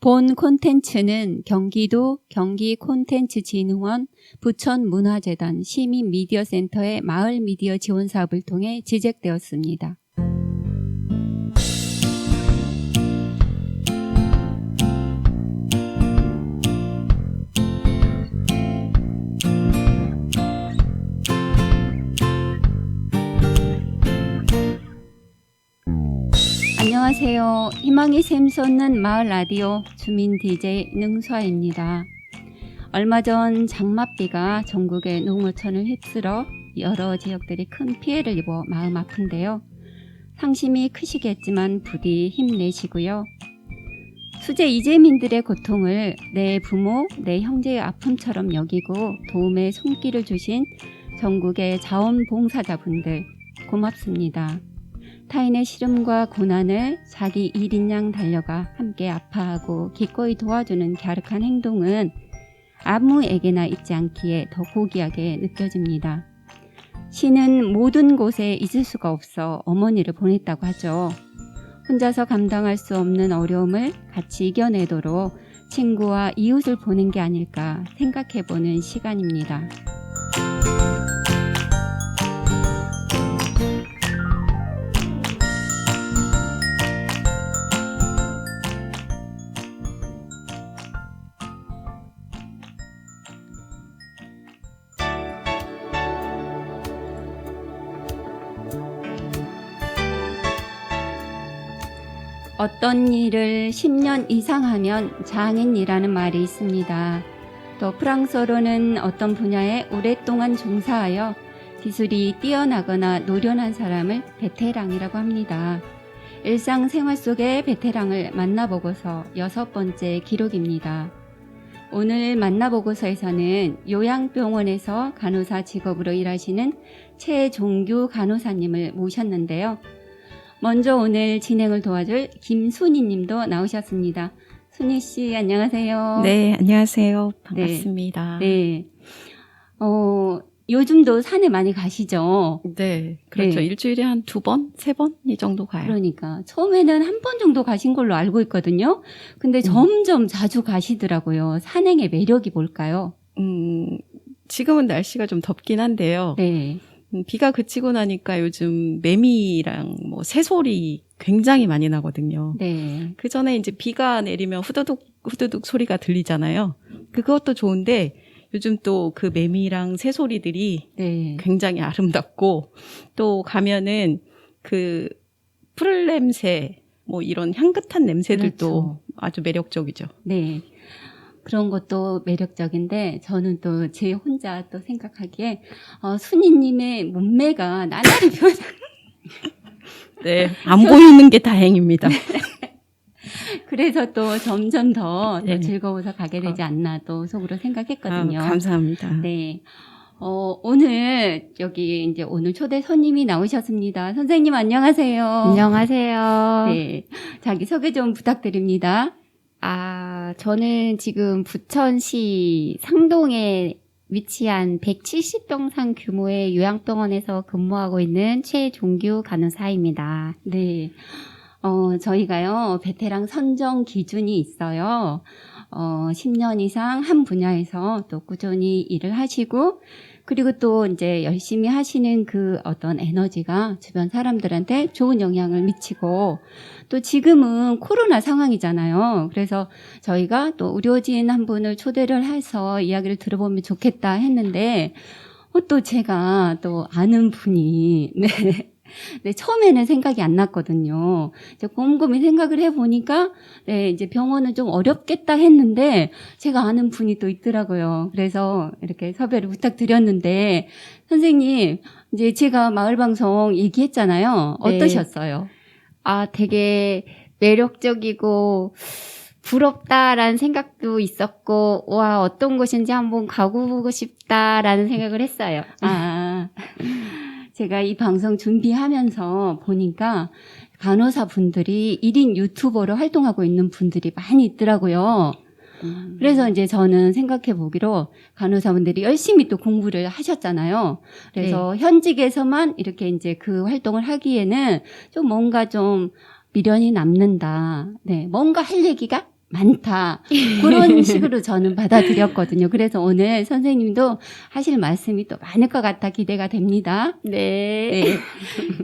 본 콘텐츠는 경기도 경기콘텐츠진흥원 부천문화재단 시민미디어센터의 마을 미디어 지원 사업을 통해 제작되었습니다. 안녕하세요. 희망이 샘솟는 마을 라디오 주민 DJ 능수아입니다. 얼마 전 장맛비가 전국의 농어촌을 휩쓸어 여러 지역들이 큰 피해를 입어 마음 아픈데요. 상심이 크시겠지만 부디 힘내시고요. 수재 이재민들의 고통을 내 부모, 내 형제의 아픔처럼 여기고 도움의 손길을 주신 전국의 자원봉사자분들 고맙습니다. 타인의 시름과 고난을 자기 일인 양 달려가 함께 아파하고 기꺼이 도와주는 갸륵한 행동은 아무에게나 있지 않기에 더 고귀하게 느껴집니다. 신은 모든 곳에 있을 수가 없어 어머니를 보냈다고 하죠. 혼자서 감당할 수 없는 어려움을 같이 이겨내도록 친구와 이웃을 보낸 게 아닐까 생각해보는 시간입니다. 어떤 일을 10년 이상 하면 장인이라는 말이 있습니다. 또 프랑스어로는 어떤 분야에 오랫동안 종사하여 기술이 뛰어나거나 노련한 사람을 베테랑이라고 합니다. 일상생활 속의 베테랑을 만나보고서 6번째 기록입니다. 오늘 만나보고서에서는 요양병원에서 간호사 직업으로 일하시는 최종규 간호사님을 모셨는데요. 먼저 오늘 진행을 도와줄 김순희 님도 나오셨습니다. 순희 씨, 안녕하세요. 네, 안녕하세요. 반갑습니다. 네. 요즘도 산에 많이 가시죠? 네, 그렇죠. 네. 일주일에 한 2번, 3번 이 정도 가요. 그러니까 처음에는 한 번 정도 가신 걸로 알고 있거든요. 근데 점점 자주 가시더라고요. 산행의 매력이 뭘까요? 지금은 날씨가 좀 덥긴 한데요. 네. 비가 그치고 나니까 요즘 매미랑 새소리 굉장히 많이 나거든요. 네. 그 전에 이제 비가 내리면 후두둑 후두둑 소리가 들리잖아요. 그것도 좋은데 요즘 또 그 매미랑 새소리들이 네. 굉장히 아름답고 또 가면은 그 풀 냄새 이런 향긋한 냄새들도 그렇죠. 아주 매력적이죠. 네. 그런 것도 매력적인데 저는 또 제 혼자 또 생각하기에 순이님의 몸매가 나날이 변해. 네, 안 보이는 게 다행입니다. 그래서 또 점점 더 네. 즐거워서 가게 되지 않나 또 속으로 생각했거든요. 감사합니다. 네. 오늘 여기 이제 오늘 초대 손님이 나오셨습니다. 선생님 안녕하세요. 안녕하세요. 네. 자기 소개 좀 부탁드립니다. 저는 지금 부천시 상동에 위치한 170병상 규모의 요양병원에서 근무하고 있는 최종규 간호사입니다. 네. 저희가요, 베테랑 선정 기준이 있어요. 10년 이상 한 분야에서 또 꾸준히 일을 하시고, 그리고 또 이제 열심히 하시는 그 어떤 에너지가 주변 사람들한테 좋은 영향을 미치고, 또 지금은 코로나 상황이잖아요. 그래서 저희가 또 의료진 한 분을 초대를 해서 이야기를 들어보면 좋겠다 했는데, 또 제가 또 아는 분이, 네, 처음에는 생각이 안 났거든요. 이제 곰곰이 생각을 해보니까, 네, 이제 병원은 좀 어렵겠다 했는데, 제가 아는 분이 또 있더라고요. 그래서 이렇게 섭외를 부탁드렸는데, 선생님, 이제 제가 마을방송 얘기했잖아요. 네. 어떠셨어요? 되게 매력적이고 부럽다라는 생각도 있었고, 와, 어떤 곳인지 한번 가보고 싶다라는 생각을 했어요. 제가 이 방송 준비하면서 보니까 간호사분들이 1인 유튜버로 활동하고 있는 분들이 많이 있더라고요. 그래서 이제 저는 생각해 보기로 간호사분들이 열심히 또 공부를 하셨잖아요. 그래서 현직에서만 이렇게 이제 그 활동을 하기에는 좀 뭔가 좀 미련이 남는다. 네, 뭔가 할 얘기가 많다. 그런 식으로 저는 받아들였거든요. 그래서 오늘 선생님도 하실 말씀이 또 많을 것 같아 기대가 됩니다. 네. 네.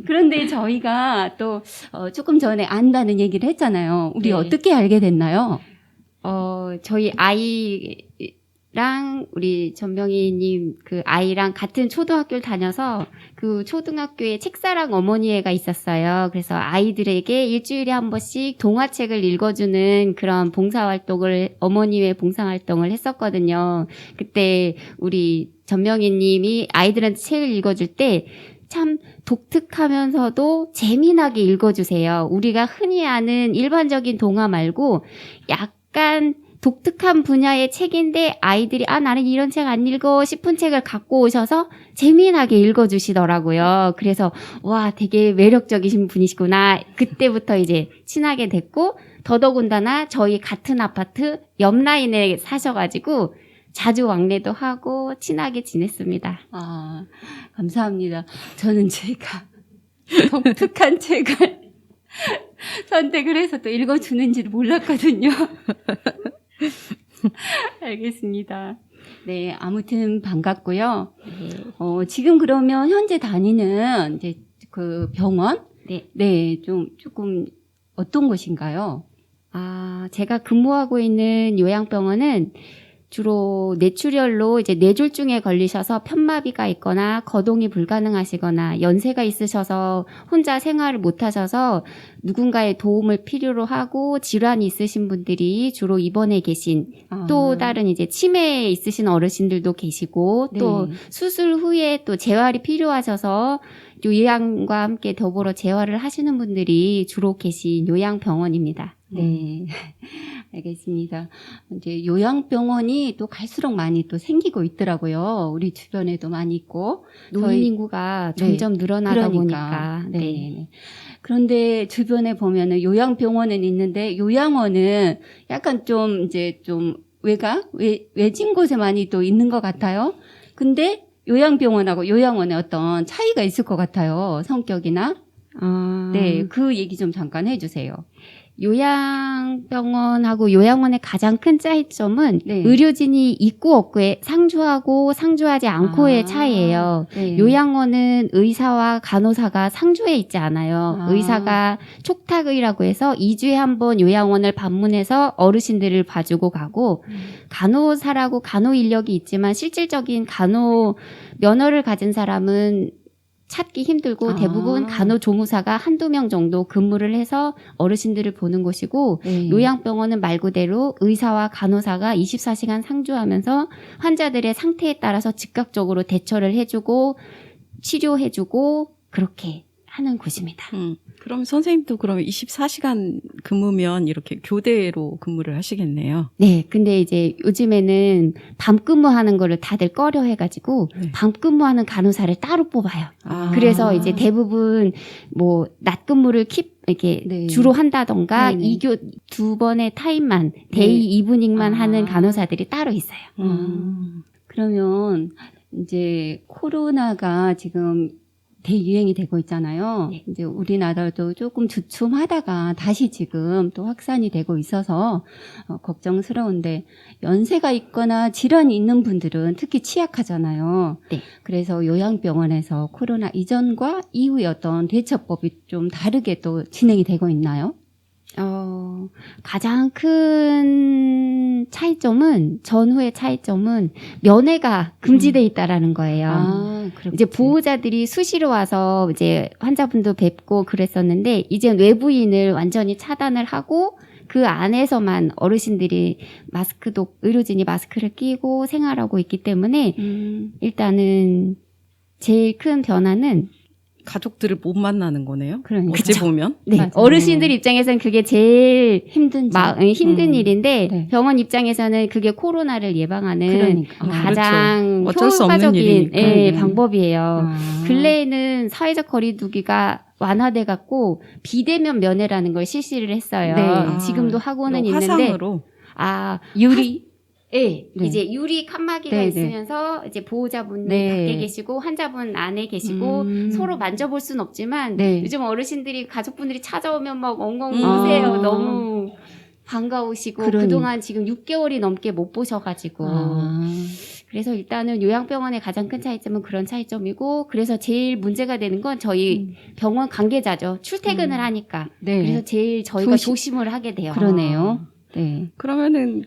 그런데 저희가 또 조금 전에 안다는 얘기를 했잖아요. 우리 네. 어떻게 알게 됐나요? 저희 아이랑 우리 전명희님 그 아이랑 같은 초등학교를 다녀서 그 초등학교에 책사랑 어머니회가 있었어요. 그래서 아이들에게 일주일에 한 번씩 동화책을 읽어주는 그런 봉사활동을 어머니회 봉사활동을 했었거든요. 그때 우리 전명희님이 아이들한테 책을 읽어줄 때 참 독특하면서도 재미나게 읽어주세요. 우리가 흔히 아는 일반적인 동화 말고 약간 독특한 분야의 책인데 아이들이 나는 이런 책 안 읽어 싶은 책을 갖고 오셔서 재미나게 읽어주시더라고요. 그래서 와 되게 매력적이신 분이시구나. 그때부터 이제 친하게 됐고 더더군다나 저희 같은 아파트 옆 라인에 사셔가지고 자주 왕래도 하고 친하게 지냈습니다. 아, 감사합니다. 저는 제가 독특한 책을 선택을 해서 또 읽어주는지를 몰랐거든요. 알겠습니다. 네, 아무튼 반갑고요. 네. 지금 그러면 현재 다니는 이제 그 병원? 네. 네, 조금 어떤 곳인가요? 제가 근무하고 있는 요양병원은 주로 뇌출혈로 이제 뇌졸중에 걸리셔서 편마비가 있거나 거동이 불가능하시거나 연세가 있으셔서 혼자 생활을 못 하셔서 누군가의 도움을 필요로 하고 질환이 있으신 분들이 주로 입원해 계신 또 다른 이제 치매에 있으신 어르신들도 계시고 또 네. 수술 후에 또 재활이 필요하셔서 요양과 함께 더불어 재활을 하시는 분들이 주로 계신 요양병원입니다. 네. 알겠습니다. 이제 요양병원이 또 갈수록 많이 또 생기고 있더라고요. 우리 주변에도 많이 있고. 노인 인구가 네. 점점 늘어나다 그러니까. 보니까. 네. 그런데 주변에 보면은 요양병원은 있는데 요양원은 약간 좀 이제 좀 외진 곳에 많이 또 있는 것 같아요. 근데 요양병원하고 요양원에 어떤 차이가 있을 것 같아요. 성격이나. 네. 그 얘기 좀 잠깐 해주세요. 요양병원하고 요양원의 가장 큰 차이점은 네. 의료진이 있고 없고의 상주하고 상주하지 않고의 차이예요. 네. 요양원은 의사와 간호사가 상주해 있지 않아요. 아. 의사가 촉탁의라고 해서 2주에 한 번 요양원을 방문해서 어르신들을 봐주고 가고 간호사라고 간호 인력이 있지만 실질적인 간호 면허를 가진 사람은 찾기 힘들고 대부분 간호조무사가 한두 명 정도 근무를 해서 어르신들을 보는 곳이고 네. 요양병원은 말 그대로 의사와 간호사가 24시간 상주하면서 환자들의 상태에 따라서 즉각적으로 대처를 해주고 치료해주고 그렇게 하는 곳입니다. 그럼 선생님도 그러면 24시간 근무면 이렇게 교대로 근무를 하시겠네요. 네, 근데 이제 요즘에는 밤 근무하는 거를 다들 꺼려 해가지고 네. 밤 근무하는 간호사를 따로 뽑아요. 아. 그래서 이제 대부분 뭐 낮 근무를 이렇게 네. 주로 한다던가 네네. 2번의 타임만 데이 이브닝만 하는 간호사들이 따로 있어요. 그러면 이제 코로나가 지금 대유행이 되고 있잖아요. 네. 이제 우리나라도 조금 주춤하다가 다시 지금 또 확산이 되고 있어서 걱정스러운데 연세가 있거나 질환이 있는 분들은 특히 취약하잖아요. 네. 그래서 요양병원에서 코로나 이전과 이후의 어떤 대처법이 좀 다르게 또 진행이 되고 있나요? 가장 큰 차이점은 전후의 차이점은 면회가 금지돼 있다라는 거예요. 그렇지. 이제 보호자들이 수시로 와서 이제 환자분도 뵙고 그랬었는데 이제 외부인을 완전히 차단을 하고 그 안에서만 어르신들이 의료진이 마스크를 끼고 생활하고 있기 때문에 일단은 제일 큰 변화는 가족들을 못 만나는 거네요. 그러니까. 어찌 보면. 네, 맞아요. 어르신들 입장에서는 그게 제일 힘든 힘든 일인데 네. 병원 입장에서는 그게 코로나를 예방하는 그러니까. 가장 그렇죠. 어쩔 수 없는 효과적인 일이니까. 방법이에요. 근래에는 사회적 거리두기가 완화돼 갖고 비대면 면회라는 걸 실시를 했어요. 네. 지금도 하고는 있는데 화상으로. 유리 네, 네. 이제 유리 칸막이가 네, 네. 있으면서 이제 보호자분이 네. 밖에 계시고 환자분 안에 계시고 서로 만져볼 수는 없지만 네. 요즘 어르신들이 가족분들이 찾아오면 막 엉엉 아. 우세요. 너무 반가우시고 그러니. 그동안 지금 6개월이 넘게 못 보셔가지고 그래서 일단은 요양병원의 가장 큰 차이점은 그런 차이점이고 그래서 제일 문제가 되는 건 저희 병원 관계자죠. 출퇴근을 하니까. 네. 그래서 제일 저희가 조심- 조심을 하게 돼요. 그러네요. 네. 그러면은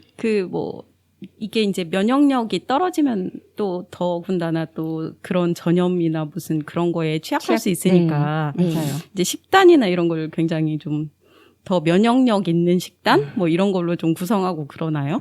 이게 이제 면역력이 떨어지면 또 더군다나 또 그런 전염이나 무슨 그런 거에 취약할 수 있으니까 네. 맞아요. 이제 식단이나 이런 걸 굉장히 좀 더 면역력 있는 식단 뭐 이런 걸로 좀 구성하고 그러나요?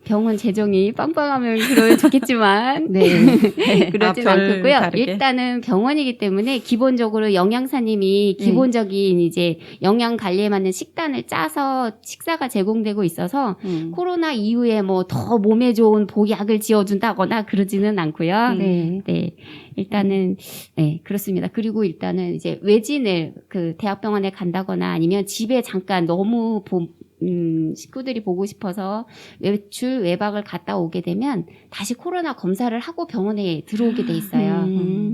병원 재정이 빵빵하면 그러면 좋겠지만 네. 그러진 별 않고요. 다르게? 일단은 병원이기 때문에 기본적으로 영양사님이 기본적인 이제 영양 관리에 맞는 식단을 짜서 식사가 제공되고 있어서 코로나 이후에 뭐 더 몸에 좋은 보약을 지어준다거나 그러지는 않고요. 네. 네. 일단은, 네, 그렇습니다. 그리고 일단은 이제 외진을 그 대학병원에 간다거나 아니면 집에 잠깐 너무 식구들이 보고 싶어서 외박을 갔다 오게 되면 다시 코로나 검사를 하고 병원에 들어오게 돼 있어요.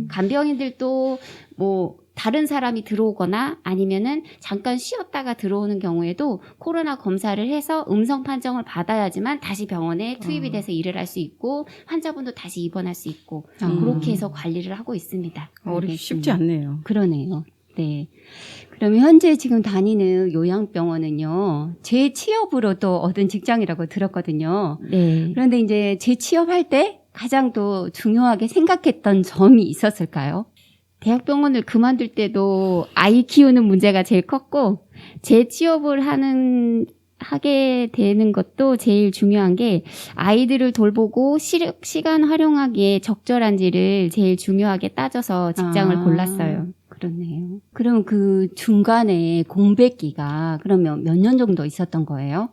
간병인들도 뭐 다른 사람이 들어오거나 아니면은 잠깐 쉬었다가 들어오는 경우에도 코로나 검사를 해서 음성 판정을 받아야지만 다시 병원에 투입이 돼서 일을 할 수 있고 환자분도 다시 입원할 수 있고 그렇게 해서 관리를 하고 있습니다. 쉽지 않네요. 그러네요. 네. 그러면 현재 지금 다니는 요양병원은요, 재취업으로 또 얻은 직장이라고 들었거든요. 네. 그런데 이제 재취업할 때 가장 또 중요하게 생각했던 점이 있었을까요? 대학병원을 그만둘 때도 아이 키우는 문제가 제일 컸고 재취업을 하게 되는 것도 제일 중요한 게 아이들을 돌보고 시간 활용하기에 적절한지를 제일 중요하게 따져서 직장을 골랐어요. 그렇네요. 그럼 그 중간에 공백기가 그러면 몇 년 정도 있었던 거예요?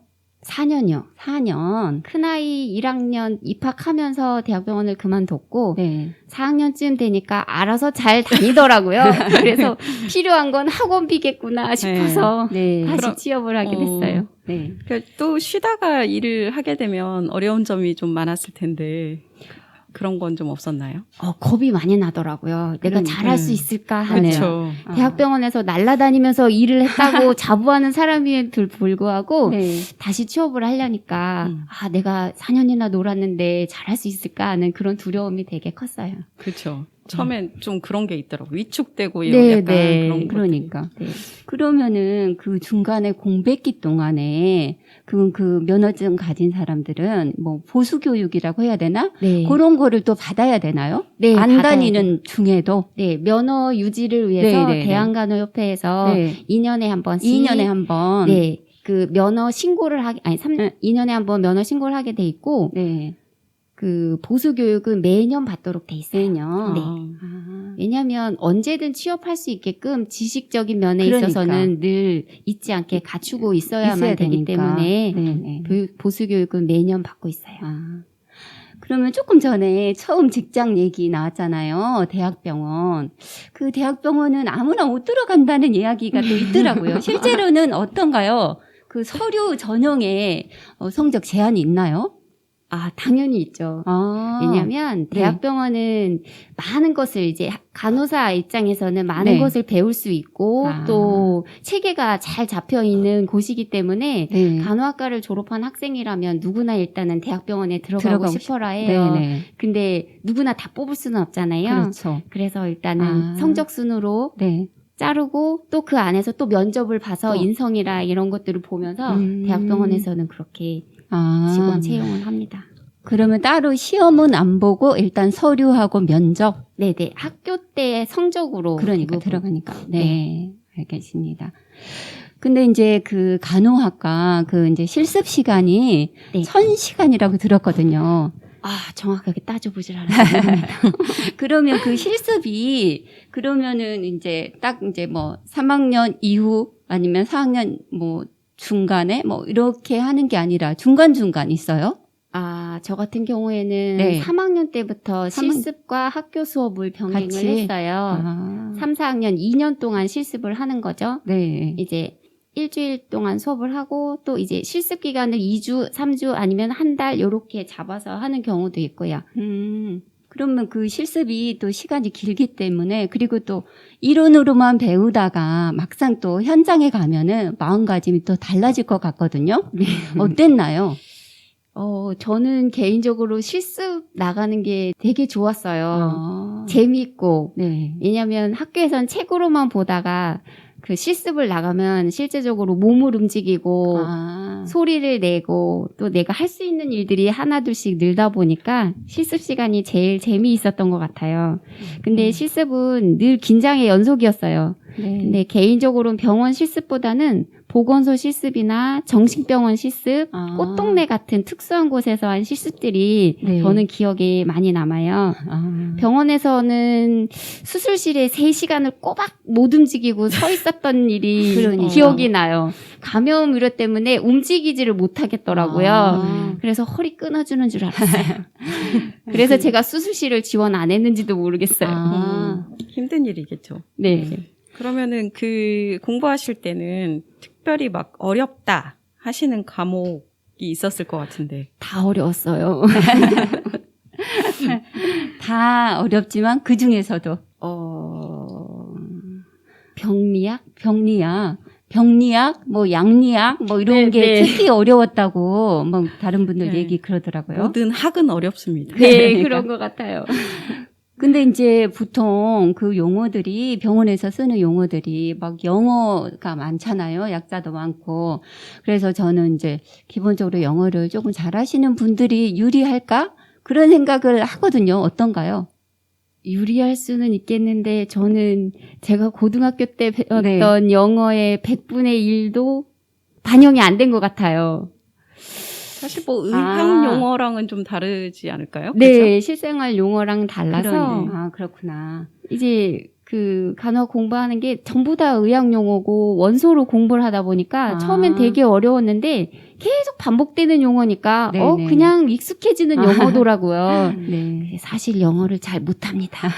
4년이요. 4년. 큰아이 1학년 입학하면서 대학병원을 그만뒀고 네. 4학년쯤 되니까 알아서 잘 다니더라고요. 그래서 필요한 건 학원비겠구나 싶어서 네. 다시 취업을 하게 됐어요. 네. 그러니까 또 쉬다가 일을 하게 되면 어려운 점이 좀 많았을 텐데 그런 건 좀 없었나요? 겁이 많이 나더라고요. 내가 잘할 수 있을까 하는. 그렇죠. 대학병원에서 날아다니면서 일을 했다고 자부하는 사람임에도 불구하고 네. 다시 취업을 하려니까 내가 4년이나 놀았는데 잘할 수 있을까 하는 그런 두려움이 되게 컸어요. 그렇죠. 처음엔 좀 그런 게 있더라고요. 위축되고 네, 약간 네. 그런 것들이. 그러니까. 네. 그러면은 그 중간에 공백기 동안에 그 면허증 가진 사람들은 뭐 보수 교육이라고 해야 되나? 네. 그런 거를 또 받아야 되나요? 네, 안 받아야 다니는 중에도 네, 면허 유지를 위해서 네, 네, 네. 대한간호협회에서 네. 2년에 한 번씩 2년에 한 번. 네, 그 면허 신고를 2년에 한 번 면허 신고를 하게 돼 있고 네. 그 보수 교육은 매년 받도록 돼 있어요. 매년. 네. 아. 왜냐하면 언제든 취업할 수 있게끔 지식적인 면에 그러니까. 있어서는 늘 잊지 않게 갖추고 있어야만 있어야 되기 되니까. 때문에 네네. 보수 교육은 매년 받고 있어요. 아. 그러면 조금 전에 처음 직장 얘기 나왔잖아요. 대학병원. 그 대학병원은 아무나 못 들어간다는 이야기가 또 있더라고요. 실제로는 어떤가요? 그 서류 전형에 성적 제한이 있나요? 당연히 있죠. 왜냐하면 대학병원은 많은 것을 이제 간호사 입장에서는 많은 네. 것을 배울 수 있고 또 체계가 잘 잡혀 있는 곳이기 때문에 네. 간호학과를 졸업한 학생이라면 누구나 일단은 대학병원에 들어가고 싶어라 해요. 네네. 근데 누구나 다 뽑을 수는 없잖아요. 그렇죠. 그래서 일단은 성적 순으로 네. 자르고 또 그 안에서 또 면접을 봐서 또. 인성이라 이런 것들을 보면서 대학병원에서는 그렇게 직원 채용을 합니다. 그러면 따로 시험은 안 보고 일단 서류하고 면접. 네네. 학교 때 성적으로. 그러니까 들어가니까. 네. 알겠습니다. 근데 이제 그 간호학과 그 이제 실습 시간이 네. 1000시간이라고 들었거든요. 정확하게 따져보질 않았어요. 그러면 그 실습이 그러면은 이제 딱 이제 뭐 3학년 이후 아니면 4학년 뭐 중간에 뭐 이렇게 하는 게 아니라 중간중간 있어요? 저 같은 경우에는 네. 3학년 때부터 실습과 학교 수업을 병행을 같이? 했어요. 3, 4학년 2년 동안 실습을 하는 거죠. 네. 이제 일주일 동안 수업을 하고 또 이제 실습 기간을 2주, 3주 아니면 한 달 요렇게 잡아서 하는 경우도 있고요. 그러면 그 실습이 또 시간이 길기 때문에 그리고 또 이론으로만 배우다가 막상 또 현장에 가면은 마음가짐이 또 달라질 것 같거든요. 어땠나요? 저는 개인적으로 실습 나가는 게 되게 좋았어요. 재미있고. 네. 왜냐면 학교에선 책으로만 보다가 그 실습을 나가면 실제적으로 몸을 움직이고 소리를 내고 또 내가 할 수 있는 일들이 하나둘씩 늘다 보니까 실습 시간이 제일 재미있었던 것 같아요. 근데 실습은 늘 긴장의 연속이었어요. 네. 근데 개인적으로는 병원 실습보다는 보건소 실습이나 정신병원 실습, 꽃동네 같은 특수한 곳에서 한 실습들이 네. 저는 기억에 많이 남아요. 병원에서는 수술실에 3시간을 꼬박 못 움직이고 서 있었던 일이 그러니까요. 기억이 나요. 감염 우려 때문에 움직이지를 못하겠더라고요. 그래서 허리 끊어주는 줄 알았어요. 그래서 제가 수술실을 지원 안 했는지도 모르겠어요. 힘든 일이겠죠. 네. 그러면은 그 공부하실 때는 특별히 막 어렵다 하시는 과목이 있었을 것 같은데. 다 어려웠어요. 다 어렵지만 그 중에서도 병리학, 뭐 양리학, 뭐 이런 네, 게 네. 특히 어려웠다고 뭐 다른 분들 네. 얘기 그러더라고요. 모든 학은 어렵습니다. 네, 그런 것 같아요. 근데 이제 보통 그 용어들이 병원에서 쓰는 용어들이 막 영어가 많잖아요. 약자도 많고. 그래서 저는 이제 기본적으로 영어를 조금 잘하시는 분들이 유리할까? 그런 생각을 하거든요. 어떤가요? 유리할 수는 있겠는데 저는 제가 고등학교 때 배웠던 영어의 100분의 1도 반영이 안 된 것 같아요. 사실 뭐 의학 용어랑은 좀 다르지 않을까요? 네, 그렇죠? 실생활 용어랑 달라서 그렇구나. 이제 그 간호 공부하는 게 전부 다 의학 용어고 원소로 공부를 하다 보니까 처음엔 되게 어려웠는데 계속 반복되는 용어니까 네네. 그냥 익숙해지는 용어더라고요. 네. 사실 영어를 잘 못합니다.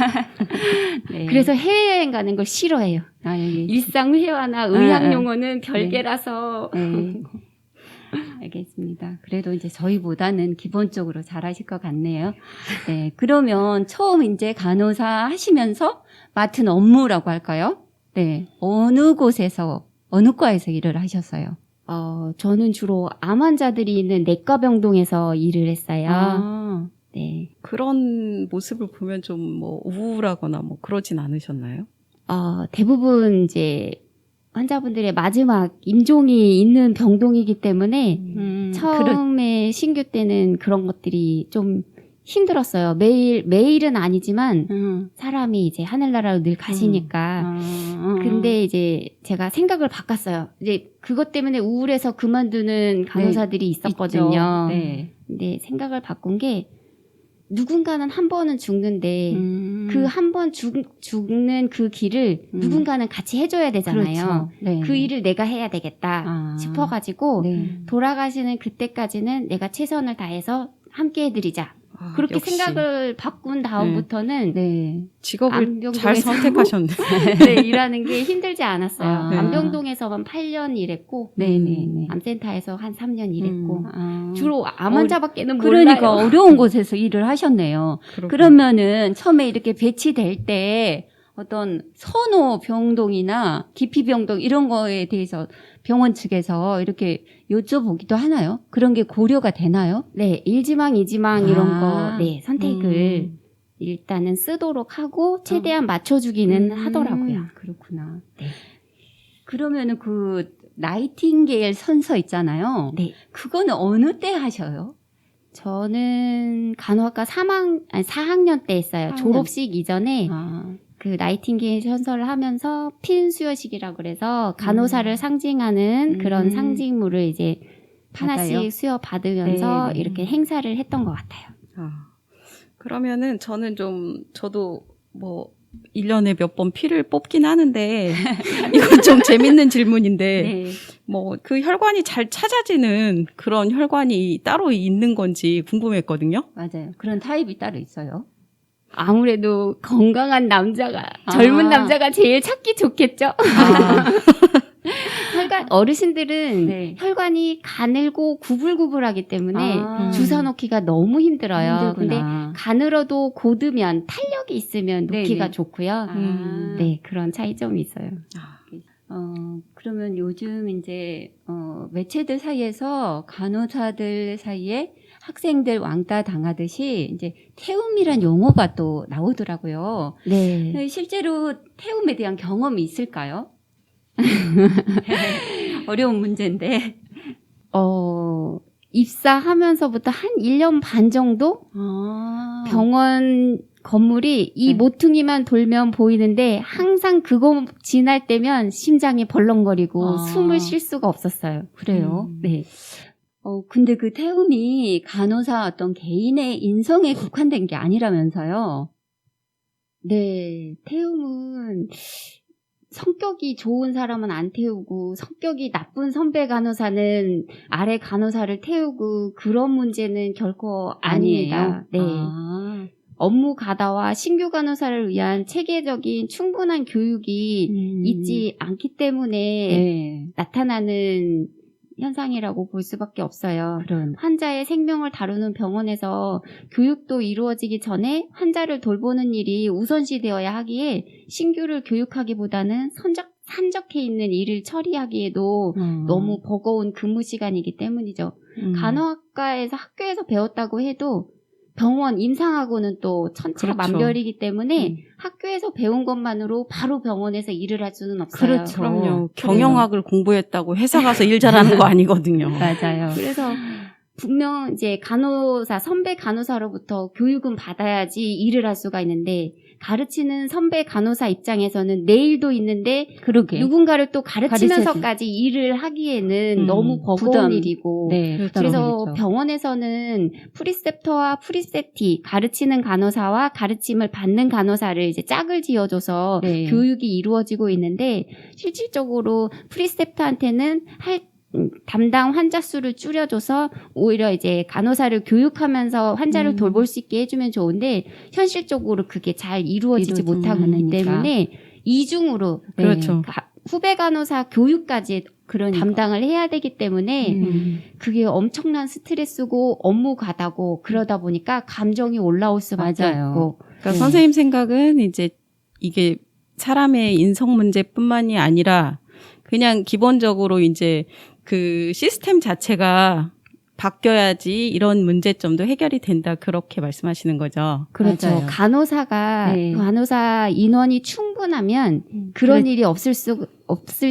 네. 그래서 해외여행 가는 걸 싫어해요. 일상 회화나 의학 용어는 별개라서. 네. 알겠습니다. 그래도 이제 저희보다는 기본적으로 잘하실 것 같네요. 네. 그러면 처음 이제 간호사 하시면서 맡은 업무라고 할까요? 네. 어느 곳에서, 어느 과에서 일을 하셨어요? 저는 주로 암 환자들이 있는 내과 병동에서 일을 했어요. 네. 그런 모습을 보면 좀 뭐 우울하거나 뭐 그러진 않으셨나요? 대부분 이제 환자분들의 마지막 임종이 있는 병동이기 때문에 처음에 신규 때는 그런 것들이 좀 힘들었어요. 매일은 아니지만 사람이 이제 하늘나라로 늘 가시니까. 근데 이제 제가 생각을 바꿨어요. 이제 그것 때문에 우울해서 그만두는 간호사들이 있었거든요. 네. 근데 생각을 바꾼 게 누군가는 한 번은 죽는데 그 한 번 죽는 그 길을 누군가는 같이 해줘야 되잖아요. 그렇죠. 네. 그 일을 내가 해야 되겠다 싶어가지고 네. 돌아가시는 그때까지는 내가 최선을 다해서 함께 해드리자. 그렇게 역시. 생각을 바꾼 다음부터는 네. 직업을 암병동에서 잘 선택하셨네. 네, 일하는 게 힘들지 않았어요. 네. 암병동에서만 8년 일했고 네네네. 암센터에서 한 3년 일했고 아. 주로 암 환자밖에는 그러니까 몰라요. 어려운 곳에서 일을 하셨네요. 그러면은 처음에 이렇게 배치될 때 어떤 선호 병동이나 기피 병동 이런 거에 대해서 병원 측에서 이렇게 여쭤보기도 하나요? 그런 게 고려가 되나요? 네, 일지망, 이지망 이런 거, 네, 선택을 일단은 쓰도록 하고 최대한 맞춰주기는 하더라고요. 그렇구나. 네. 그러면은 그 나이팅게일 선서 있잖아요. 네. 그거는 어느 때 하셔요? 저는 간호학과 4학년 때 했어요. 4학년. 졸업식 이전에 그 나이팅게일 선서를 하면서 핀 수여식이라고 그래서 간호사를 상징하는 그런 상징물을 이제 하나씩 받아요? 수여 받으면서 네네. 이렇게 행사를 했던 것 같아요. 그러면은 저도 뭐 1년에 몇 번 피를 뽑긴 하는데 이건 좀 재밌는 질문인데 네. 뭐 그 혈관이 잘 찾아지는 그런 혈관이 따로 있는 건지 궁금했거든요. 맞아요. 그런 타입이 따로 있어요. 아무래도 건강한 남자가 젊은 남자가 제일 찾기 좋겠죠. 혈관 어르신들은 네. 혈관이 가늘고 구불구불하기 때문에 아. 주사 놓기가 너무 힘들어요. 근데 힘들구나. 가늘어도 고드면 탄력이 있으면 놓기가 네네. 좋고요. 아. 네, 그런 차이점이 있어요. 그러면 요즘 이제 매체들 사이에서 간호사들 사이에 학생들 왕따 당하듯이 이제 태움이란 용어가 또 나오더라고요. 네. 실제로 태움에 대한 경험이 있을까요? 어려운 문제인데. 입사하면서부터 한 1년 반 정도 아. 병원 건물이 이 네. 모퉁이만 돌면 보이는데 항상 그거 지날 때면 심장이 벌렁거리고 아. 숨을 쉴 수가 없었어요. 그래요? 네. 근데 그 태움이 간호사 어떤 개인의 인성에 국한된 게 아니라면서요? 네. 태움은 성격이 좋은 사람은 안 태우고 성격이 나쁜 선배 간호사는 아래 간호사를 태우고 그런 문제는 결코 아닙니다. 네. 아. 업무 가다와 신규 간호사를 위한 체계적인 충분한 교육이 있지 않기 때문에 네. 나타나는 현상이라고 볼 수밖에 없어요. 그런. 환자의 생명을 다루는 병원에서 교육도 이루어지기 전에 환자를 돌보는 일이 우선시되어야 하기에 신규를 교육하기보다는 산적해 있는 일을 처리하기에도 너무 버거운 근무 시간이기 때문이죠. 간호학과에서 학교에서 배웠다고 해도 병원 임상하고는 또 천차만별이기 때문에 학교에서 배운 것만으로 바로 병원에서 일을 할 수는 없어요. 그렇죠. 그럼요. 경영학을 공부했다고 회사 가서 일 잘하는 거 아니거든요. 맞아요. 그래서 분명 이제 간호사, 선배 간호사로부터 교육은 받아야지 일을 할 수가 있는데 가르치는 선배 간호사 입장에서는 내일도 있는데 그러게. 누군가를 또 가르치면서까지 일을 하기에는 너무 버거운 부담. 일이고 네, 그래서 부담이겠죠. 병원에서는 프리셉터와 프리셉티 가르치는 간호사와 가르침을 받는 간호사를 이제 짝을 지어줘서 네. 교육이 이루어지고 있는데 실질적으로 프리셉터한테는 담당 환자 수를 줄여줘서 오히려 이제 간호사를 교육하면서 환자를 돌볼 수 있게 해주면 좋은데 현실적으로 그게 잘 이루어지지 못하기 않으니까. 때문에 이중으로 그렇죠. 후배 간호사 교육까지 그러니까. 담당을 해야 되기 때문에 그게 엄청난 스트레스고 업무 가다고 그러다 보니까 감정이 올라올 수밖에 맞아요. 없고 그러니까 선생님 생각은 이제 이게 사람의 인성 문제뿐만이 아니라 그냥 기본적으로 이제 그 시스템 자체가 바뀌어야지 이런 문제점도 해결이 된다 그렇게 말씀하시는 거죠. 그렇죠. 맞아요. 간호사가 네. 간호사 인원이 충분하면 그런 일이 없을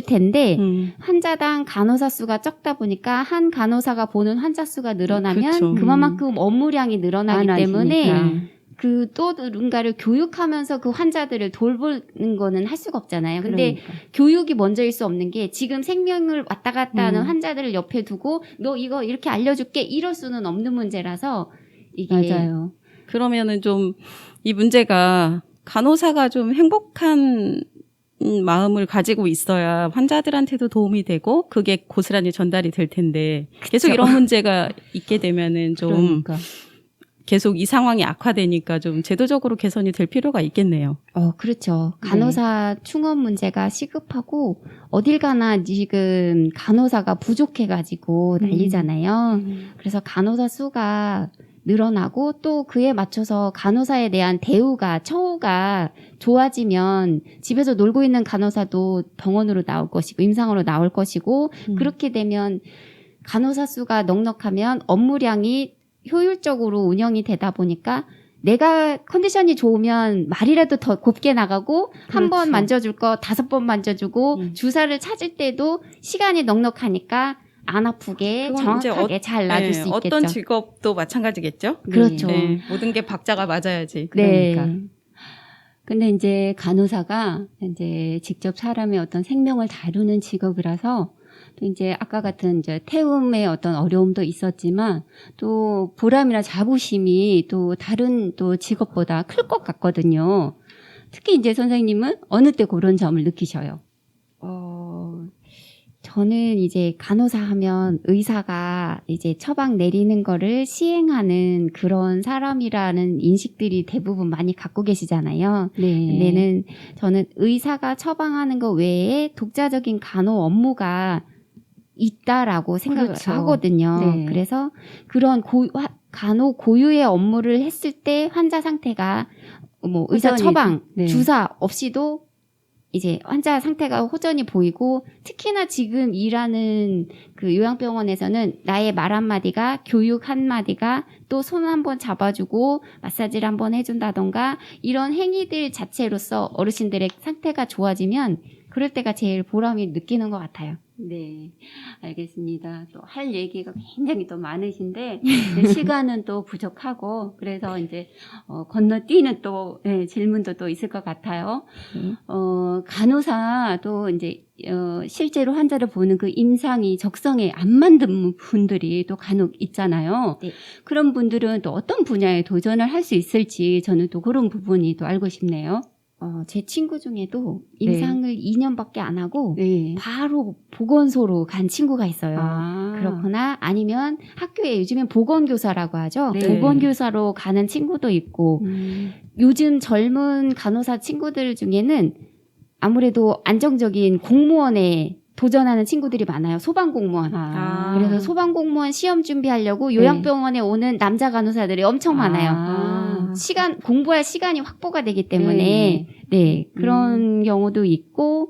텐데 환자당 간호사 수가 적다 보니까 한 간호사가 보는 환자 수가 늘어나면 그렇죠. 그만큼 업무량이 늘어나기 때문에 많아지니까. 그 또 누군가를 교육하면서 그 환자들을 돌보는 거는 할 수가 없잖아요. 근데 그러니까. 교육이 먼저일 수 없는 게 지금 생명을 왔다 갔다 하는 환자들을 옆에 두고 너 이거 이렇게 알려줄게 이럴 수는 없는 문제라서 이게 맞아요. 그러면은 좀 이 문제가 간호사가 좀 행복한 마음을 가지고 있어야 환자들한테도 도움이 되고 그게 고스란히 전달이 될 텐데 계속 이런 문제가 있게 되면은 좀 그러니까. 계속 이 상황이 악화되니까 좀 제도적으로 개선이 될 필요가 있겠네요. 그렇죠. 간호사 충원 문제가 시급하고 어딜 가나 지금 간호사가 부족해가지고 난리잖아요. 그래서 간호사 수가 늘어나고 또 그에 맞춰서 간호사에 대한 대우가 처우가 좋아지면 집에서 놀고 있는 간호사도 병원으로 나올 것이고 임상으로 나올 것이고 그렇게 되면 간호사 수가 넉넉하면 업무량이 효율적으로 운영이 되다 보니까 내가 컨디션이 좋으면 말이라도 더 곱게 나가고 한 번 그렇죠. 만져줄 거 5번 만져주고 주사를 찾을 때도 시간이 넉넉하니까 안 아프게 그건 이제 정확하게 잘 놔줄 수 있겠죠. 어떤 직업도 마찬가지겠죠? 그렇죠. 네, 모든 게 박자가 맞아야지. 그러니까. 네. 근데 이제 간호사가 이제 직접 사람의 어떤 생명을 다루는 직업이라서 또 이제 아까 같은 이제 태움의 어떤 어려움도 있었지만 또 보람이나 자부심이 또 다른 또 직업보다 클 것 같거든요. 특히 이제 선생님은 어느 때 그런 점을 느끼셔요? 저는 이제 간호사 하면 의사가 이제 처방 내리는 거를 시행하는 그런 사람이라는 인식들이 대부분 많이 갖고 계시잖아요. 네. 근데는 저는 의사가 처방하는 거 외에 독자적인 간호 업무가 있다라고 생각을 그렇죠. 하거든요. 네. 그래서 그런 간호 고유의 업무를 했을 때 환자 상태가 뭐 의사 호전이, 처방, 네. 주사 없이도 이제 환자 상태가 호전이 보이고 특히나 지금 일하는 그 요양병원에서는 나의 말 한마디가 교육 한마디가 또 손 한번 잡아주고 마사지를 한번 해준다던가 이런 행위들 자체로서 어르신들의 상태가 좋아지면 그럴 때가 제일 보람이 느끼는 것 같아요. 네, 알겠습니다. 또 할 얘기가 굉장히 또 많으신데 시간은 또 부족하고 그래서 이제 건너뛰는 또 질문도 또 있을 것 같아요. 간호사도 이제 실제로 환자를 보는 그 임상이 적성에 안 맞는 분들이 또 간혹 있잖아요. 네. 그런 분들은 또 어떤 분야에 도전을 할 수 있을지 저는 또 그런 부분이 또 알고 싶네요. 제 친구 중에도 임상을 2년밖에 안 하고 네. 바로 보건소로 간 친구가 있어요. 그렇거나 아니면 학교에 요즘엔 보건교사라고 하죠. 네. 보건교사로 가는 친구도 있고 요즘 젊은 간호사 친구들 중에는 아무래도 안정적인 공무원에 도전하는 친구들이 많아요. 소방공무원. 그래서 소방공무원 시험 준비하려고 요양병원에 오는 남자 간호사들이 엄청 많아요. 공부할 시간이 확보가 되기 때문에 네, 그런 경우도 있고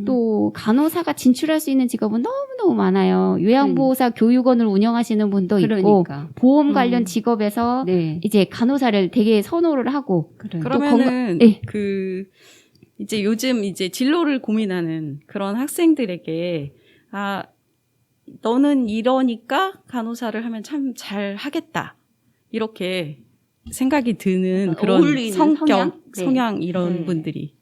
또 간호사가 진출할 수 있는 직업은 너무너무 많아요. 요양보호사 교육원을 운영하시는 분도 있고 그러니까. 보험 관련 직업에서 네. 이제 간호사를 되게 선호를 하고 그러면은 네. 이제 요즘 이제 진로를 고민하는 그런 학생들에게 너는 이러니까 간호사를 하면 참 잘 하겠다. 이렇게 생각이 드는 그런 어울리는 성격, 네. 성향 이런 네. 분들이.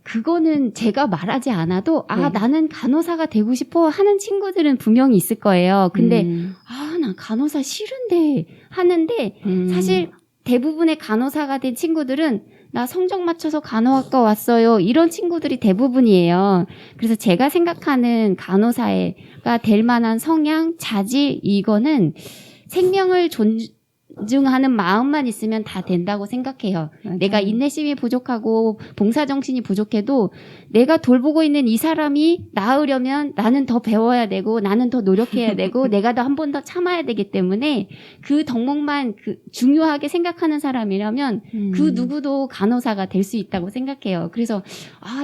그거는 제가 말하지 않아도 네. 나는 간호사가 되고 싶어 하는 친구들은 분명히 있을 거예요. 근데 나 간호사 싫은데 하는데 사실 대부분의 간호사가 된 친구들은 나 성적 맞춰서 간호학과 왔어요. 이런 친구들이 대부분이에요. 그래서 제가 생각하는 간호사가 될 만한 성향, 자질 이거는 생명을 존중하는 마음만 있으면 다 된다고 생각해요. 맞아요. 내가 인내심이 부족하고 봉사정신이 부족해도 내가 돌보고 있는 이 사람이 나으려면 나는 더 배워야 되고 나는 더 노력해야 되고 내가 더 한 번 더 참아야 되기 때문에 그 덕목만 중요하게 생각하는 사람이라면 그 누구도 간호사가 될 수 있다고 생각해요. 그래서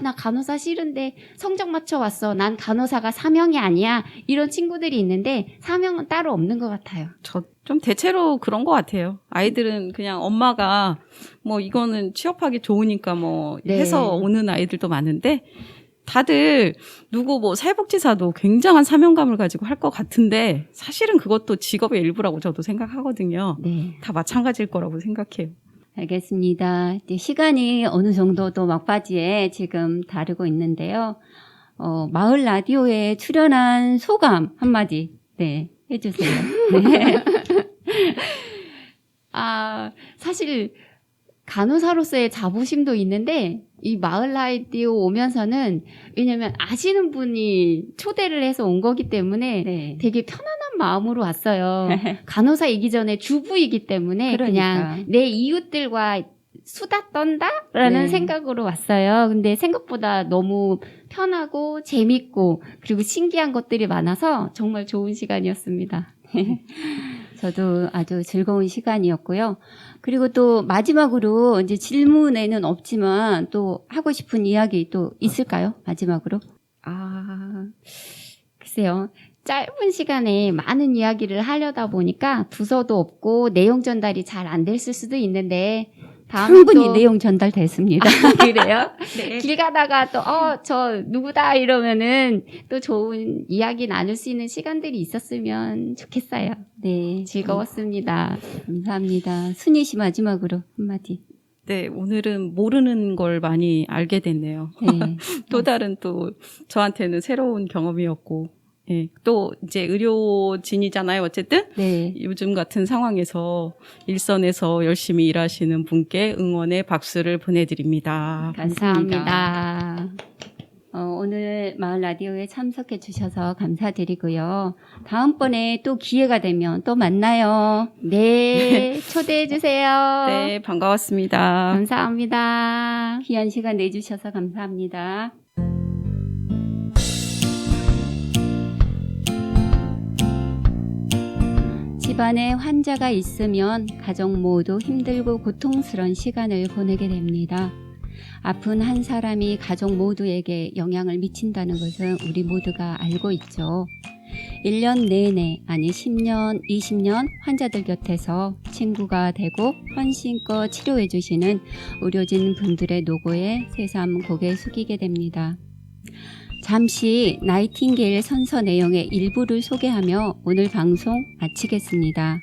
나 간호사 싫은데 성적 맞춰 왔어. 난 간호사가 사명이 아니야. 이런 친구들이 있는데 사명은 따로 없는 것 같아요. 좀 대체로 그런 것 같아요. 아이들은 그냥 엄마가 뭐 이거는 취업하기 좋으니까 뭐 네. 해서 오는 아이들도 많은데 다들 누구 뭐 사회복지사도 굉장한 사명감을 가지고 할 것 같은데 사실은 그것도 직업의 일부라고 저도 생각하거든요. 네. 다 마찬가지일 거라고 생각해요. 알겠습니다. 이제 시간이 어느 정도 또 막바지에 지금 다루고 있는데요. 마을 라디오에 출연한 소감 한마디 해주세요. 네. 사실 간호사로서의 자부심도 있는데 이 마을 라디오 오면서는 왜냐면 아시는 분이 초대를 해서 온 거기 때문에 네. 되게 편안한 마음으로 왔어요. 간호사이기 전에 주부이기 때문에 그러니까. 그냥 내 이웃들과 수다 떤다라는 네. 생각으로 왔어요. 근데 생각보다 너무 편하고 재밌고 그리고 신기한 것들이 많아서 정말 좋은 시간이었습니다. 저도 아주 즐거운 시간이었고요. 그리고 또 마지막으로 이제 질문에는 없지만 또 하고 싶은 이야기 또 있을까요? 마지막으로. 글쎄요. 짧은 시간에 많은 이야기를 하려다 보니까 부서도 없고 내용 전달이 잘 안 됐을 수도 있는데 다음에 충분히 또 내용 전달됐습니다. 그래요? 네. 길 가다가 또 저 누구다 이러면은 또 좋은 이야기 나눌 수 있는 시간들이 있었으면 좋겠어요. 네. 즐거웠습니다. 감사합니다. 순희 씨 마지막으로 한마디. 네, 오늘은 모르는 걸 많이 알게 됐네요. 네. 또 다른 또 저한테는 새로운 경험이었고, 예, 또 이제 의료진이잖아요. 어쨌든 네. 요즘 같은 상황에서 일선에서 열심히 일하시는 분께 응원의 박수를 보내드립니다. 감사합니다. 오늘 마을 라디오에 참석해 주셔서 감사드리고요. 다음번에 또 기회가 되면 또 만나요. 네, 초대해 주세요. 네, 반가웠습니다. 감사합니다. 귀한 시간 내주셔서 감사합니다. 집안에 환자가 있으면 가족 모두 힘들고 고통스러운 시간을 보내게 됩니다. 아픈 한 사람이 가족 모두에게 영향을 미친다는 것은 우리 모두가 알고 있죠. 1년 내내, 아니 10년, 20년 환자들 곁에서 친구가 되고 헌신껏 치료해 주시는 의료진 분들의 노고에 새삼 고개 숙이게 됩니다. 잠시 나이팅게일 선서 내용의 일부를 소개하며 오늘 방송 마치겠습니다.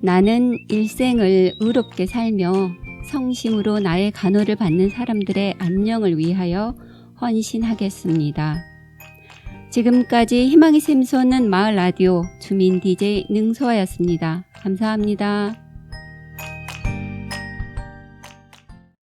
나는 일생을 의롭게 살며 성심으로 나의 간호를 받는 사람들의 안녕을 위하여 헌신하겠습니다. 지금까지 희망이 샘솟는 마을 라디오 주민 DJ 능소아였습니다. 감사합니다.